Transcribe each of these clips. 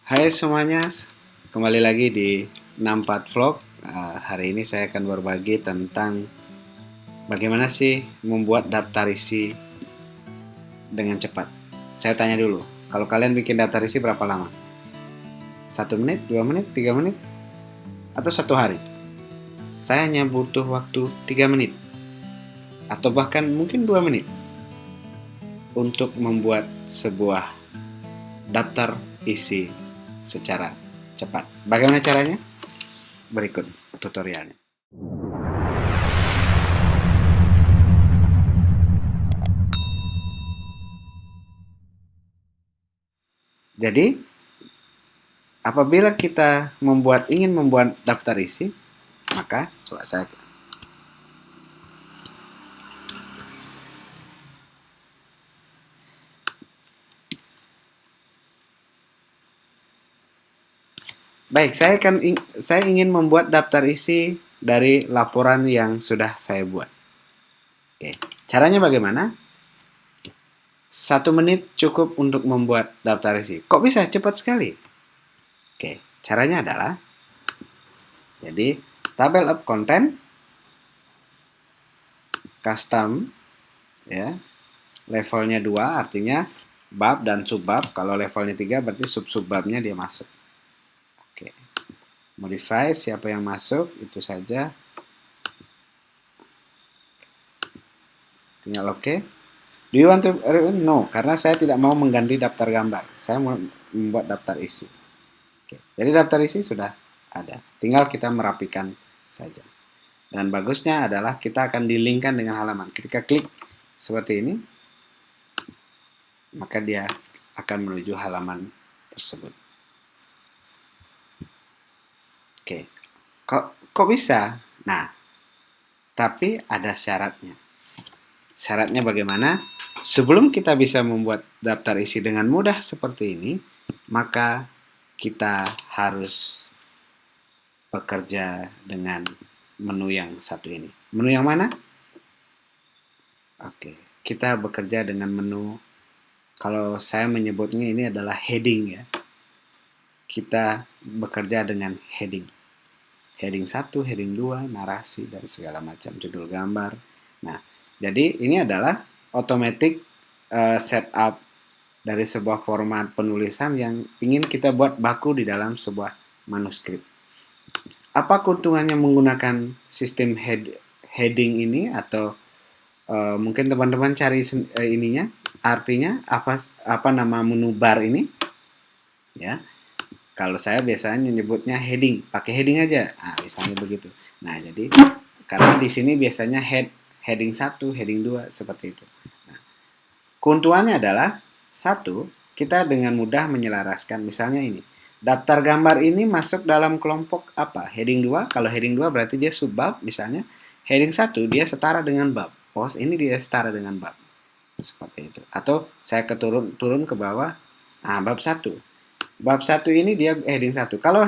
Hai semuanya, kembali lagi di 64 Vlog. Hari ini saya akan berbagi tentang bagaimana sih membuat daftar isi dengan cepat. Saya tanya dulu, kalau kalian bikin daftar isi berapa lama? 1 menit, 2 menit, 3 menit, atau 1 hari? Saya hanya butuh waktu 3 menit, atau bahkan mungkin 2 menit untuk membuat sebuah daftar isi secara cepat. Bagaimana caranya? Berikut tutorialnya. Jadi, apabila kita ingin membuat daftar isi, maka coba saya saya ingin membuat daftar isi dari laporan yang sudah saya buat. Oke, caranya bagaimana? 1 menit cukup untuk membuat daftar isi. Kok bisa cepat sekali? Oke, caranya adalah jadi tabel of content, custom, ya, levelnya 2 artinya bab dan subbab. Kalau levelnya 3 berarti sub-subbabnya dia masuk. Oke, modify siapa yang masuk itu saja, tinggal oke. Do you want to no, karena saya tidak mau mengganti daftar gambar, saya mau membuat daftar isi. Oke, jadi daftar isi sudah ada, tinggal kita merapikan saja. Dan bagusnya adalah kita akan di-linkkan dengan halaman. Ketika klik seperti ini, maka dia akan menuju halaman tersebut. Oke, kok bisa? Nah, tapi ada syaratnya. Syaratnya bagaimana? Sebelum kita bisa membuat daftar isi dengan mudah seperti ini, maka kita harus bekerja dengan menu yang satu ini. Menu yang mana? Oke, kita bekerja dengan menu, kalau saya menyebutnya ini adalah heading ya. Kita bekerja dengan heading. Heading 1, heading 2, narasi, dan segala macam, judul gambar. Nah, jadi ini adalah automatic setup dari sebuah format penulisan yang ingin kita buat baku di dalam sebuah manuskrip. Apa keuntungannya menggunakan sistem heading ini, atau mungkin teman-teman cari ininya, artinya apa nama menu bar ini? Ya, kalau saya biasanya menyebutnya heading, pakai heading aja. Nah, misalnya begitu. Nah, jadi karena di sini biasanya heading 1, heading 2 seperti itu. Nah, keuntungannya adalah satu, kita dengan mudah menyelaraskan, misalnya ini. Daftar gambar ini masuk dalam kelompok apa? Heading 2. Kalau heading 2 berarti dia subbab misalnya. Heading 1 dia setara dengan bab. Oh, ini dia setara dengan bab. Seperti itu. Atau saya turun ke bawah. Nah, bab 1. Bab 1 ini dia heading 1. Kalau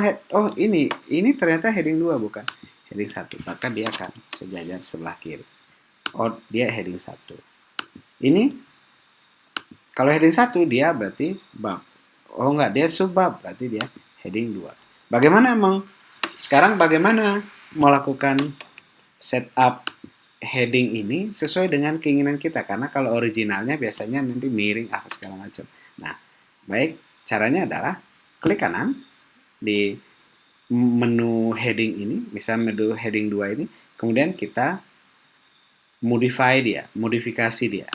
ini ternyata heading 2 bukan heading 1. Maka dia akan sejajar sebelah kiri. Oh, dia heading 1. Ini kalau heading 1 dia berarti bab. Oh enggak, dia subbab, berarti dia heading 2. Sekarang bagaimana melakukan setup heading ini sesuai dengan keinginan kita, karena kalau originalnya biasanya nanti miring apa segala macam. Nah, baik, caranya adalah klik kanan di menu heading ini, misalnya menu heading 2 ini, kemudian kita modifikasi dia.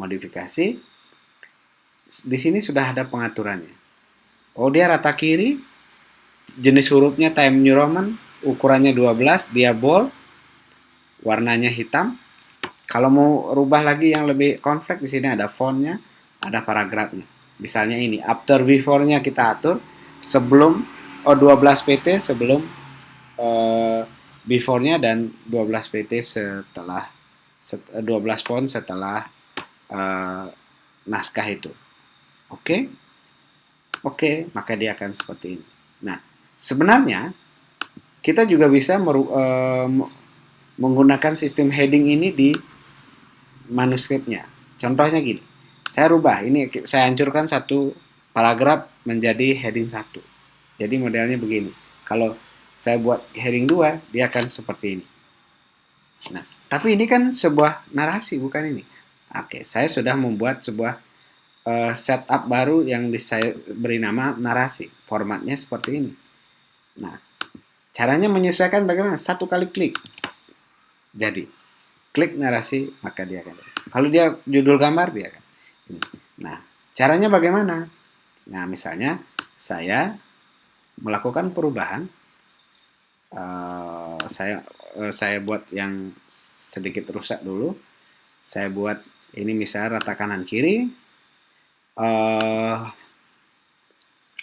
Modifikasi, di sini sudah ada pengaturannya. Oh, dia rata kiri, jenis hurufnya Times New Roman, ukurannya 12, dia bold, warnanya hitam. Kalau mau rubah lagi yang lebih kompleks, di sini ada fontnya, ada paragrafnya. Misalnya ini, after before-nya kita atur sebelum 12 pt sebelum before-nya, dan 12 pt setelah 12 font setelah naskah itu. Oke? Oke, maka dia akan seperti ini. Nah, sebenarnya kita juga bisa menggunakan sistem heading ini di manuskripnya. Contohnya gini, saya rubah, ini saya hancurkan satu paragraf menjadi heading 1. Jadi modelnya begini. Kalau saya buat heading 2, dia akan seperti ini. Nah, tapi ini kan sebuah narasi, bukan ini. Oke, saya sudah membuat sebuah setup baru yang saya beri nama narasi. Formatnya seperti ini. Nah, caranya menyesuaikan bagaimana? Satu kali klik. Jadi, klik narasi, maka dia akan. Kalau dia judul gambar, dia akan. Nah, caranya bagaimana? Nah, misalnya saya melakukan perubahan, saya buat yang sedikit rusak dulu. Saya buat ini misalnya rata kanan kiri,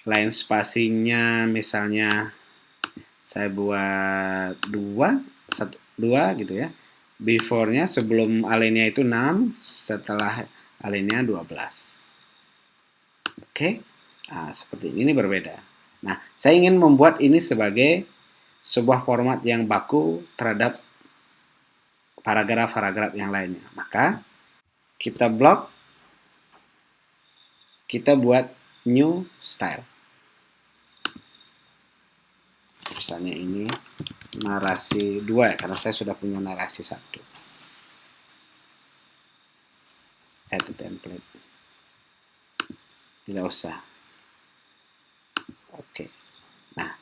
line spacingnya misalnya saya buat 2 gitu ya. Before-nya sebelum alinea itu 6, setelah alinea 12. Oke. Nah, seperti ini berbeda. Nah, saya ingin membuat ini sebagai sebuah format yang baku terhadap paragraf-paragraf yang lainnya. Maka kita blok, kita buat new style. Misalnya ini narasi 2 ya, karena saya sudah punya narasi 1. Add to template. Tidak usah. Oke. Nah,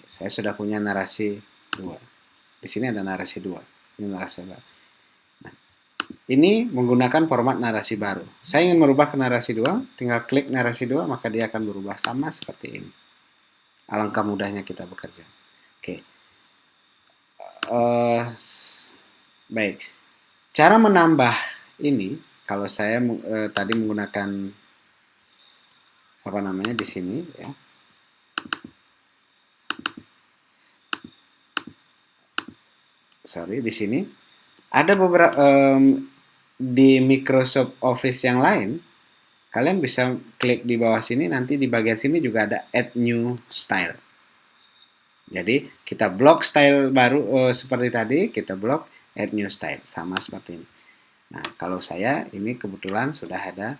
saya sudah punya narasi 2. Di sini ada narasi 2. Ini narasi baru. Nah, ini menggunakan format narasi baru. Saya ingin merubah ke narasi 2, tinggal klik narasi 2, maka dia akan berubah sama seperti ini. Alangkah mudahnya kita bekerja. Oke. Baik. Cara menambah ini, kalau saya tadi menggunakan apa namanya di sini ya. Sorry, di sini ada beberapa di Microsoft Office yang lain. Kalian bisa klik di bawah sini, nanti di bagian sini juga ada Add New Style. Jadi kita blok style baru seperti tadi, kita blok Add New Style, sama seperti ini. Nah, kalau saya ini kebetulan sudah ada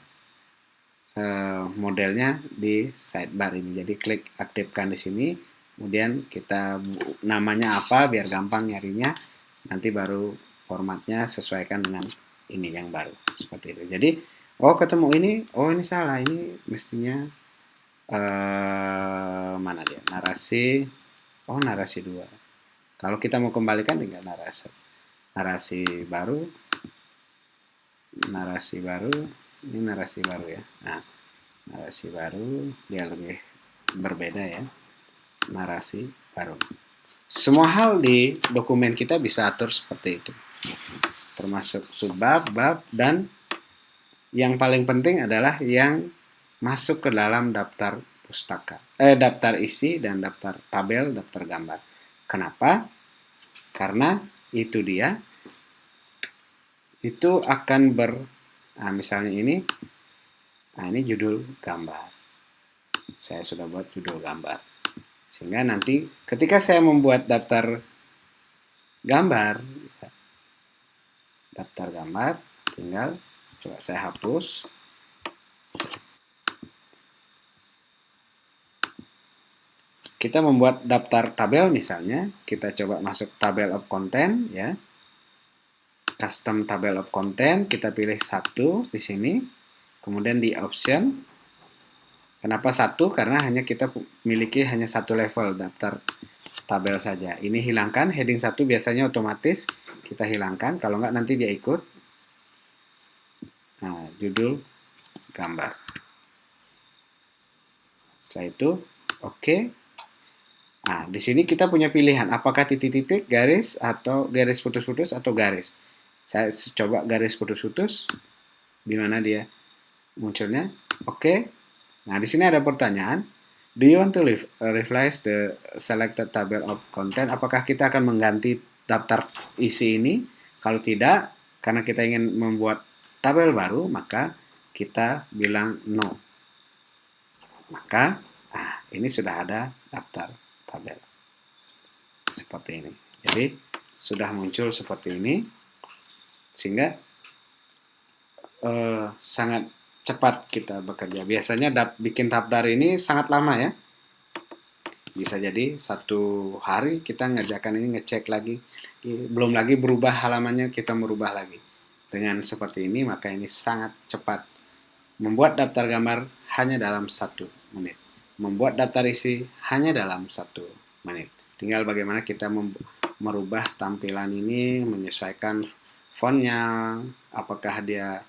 modelnya di sidebar ini. Jadi klik aktifkan di sini, kemudian kita namanya apa biar gampang nyarinya. Nanti baru formatnya sesuaikan dengan ini yang baru seperti itu. Jadi ketemu ini, ini salah, ini mestinya mana dia narasi, narasi 2. Kalau kita mau kembalikan tinggal narasi baru, ini narasi baru ya. Nah, narasi baru dia lebih berbeda ya, narasi baru. Semua hal di dokumen kita bisa atur seperti itu, termasuk subbab, bab, dan yang paling penting adalah yang masuk ke dalam daftar pustaka, daftar isi dan daftar tabel, daftar gambar. Kenapa? Karena itu dia, itu akan misalnya ini, ini judul gambar. Saya sudah buat judul gambar. Sehingga nanti ketika saya membuat daftar gambar, tinggal coba saya hapus. Kita membuat daftar tabel misalnya, kita coba masuk tabel of content ya. Custom table of content, kita pilih 1 di sini. Kemudian di option. Kenapa 1? Karena kita miliki hanya 1 level daftar tabel saja. Ini hilangkan, heading 1 biasanya otomatis kita hilangkan, kalau nggak nanti dia ikut. Nah, judul gambar. Setelah itu, oke. Nah, di sini kita punya pilihan, apakah titik-titik, garis, atau garis putus-putus, atau garis. Saya coba garis putus-putus, di mana dia munculnya. Oke. Nah, di sini ada pertanyaan. Do you want to replace the selected table of content? Apakah kita akan mengganti daftar isi ini? Kalau tidak, karena kita ingin membuat tabel baru, maka kita bilang no. Maka, ini sudah ada daftar tabel. Seperti ini. Jadi, sudah muncul seperti ini. Sehingga sangat cepat kita bekerja. Biasanya bikin daftar ini sangat lama ya. Bisa jadi 1 hari kita ngerjakan ini, ngecek lagi. Belum lagi berubah halamannya, kita merubah lagi. Dengan seperti ini maka ini sangat cepat. Membuat daftar gambar hanya dalam 1 menit. Membuat daftar isi hanya dalam 1 menit. Tinggal bagaimana kita merubah tampilan ini, menyesuaikan fontnya, apakah dia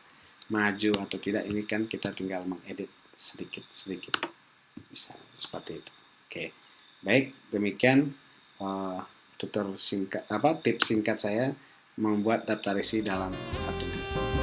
maju atau tidak, ini kan kita tinggal mengedit sedikit-sedikit. Bisa seperti itu. Oke. Baik, demikian tips singkat saya membuat daftar isi dalam 1 menit.